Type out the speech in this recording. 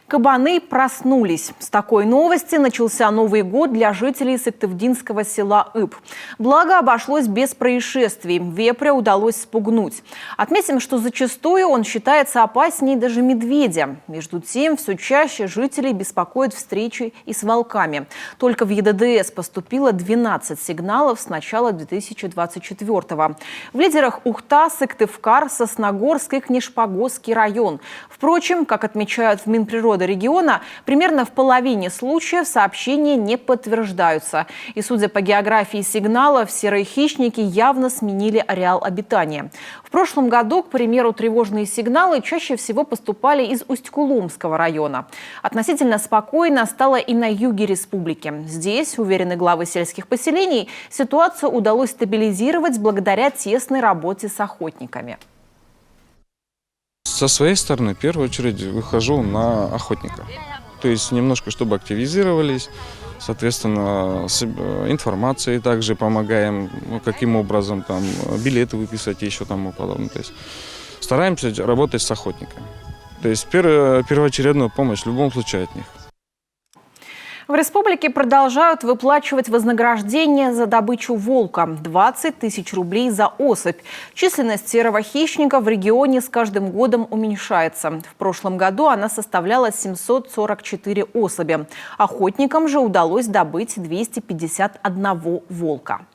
Кабаны проснулись. С такой новости начался Новый год для жителей сыктывдинского села Иб. Благо, обошлось без происшествий. Вепря удалось спугнуть. Отметим, что зачастую он считается опаснее даже медведя. Между тем, все чаще жителей беспокоят встречи и с волками. Только в ЕДДС поступило 12 сигналов с начала 2024-го. В лидерах Ухта, Сыктывкар, Сосногорск и Книшпогосский район. Впрочем, как отмечают в Минприроды региона, примерно в половине случаев сообщения не подтверждаются. И судя по географии сигналов, серые хищники явно сменили ареал обитания. В прошлом году, к примеру, тревожные сигналы чаще всего поступали из Усть-Кулумского района. Относительно спокойно стало и на юге республики. Здесь, уверены главы сельских поселений, ситуацию удалось стабилизировать благодаря тесной работе с охотниками. Со своей стороны, в первую очередь, выхожу на охотника. То есть немножко, чтобы активизировались, соответственно, с информацией также помогаем, каким образом, там, билеты выписывать и еще тому подобное. То есть стараемся работать с охотниками. То есть первоочередную помощь в любом случае от них. В республике продолжают выплачивать вознаграждение за добычу волка – 20 тысяч рублей за особь. Численность серого хищника в регионе с каждым годом уменьшается. В прошлом году она составляла 744 особи. Охотникам же удалось добыть 251 волка.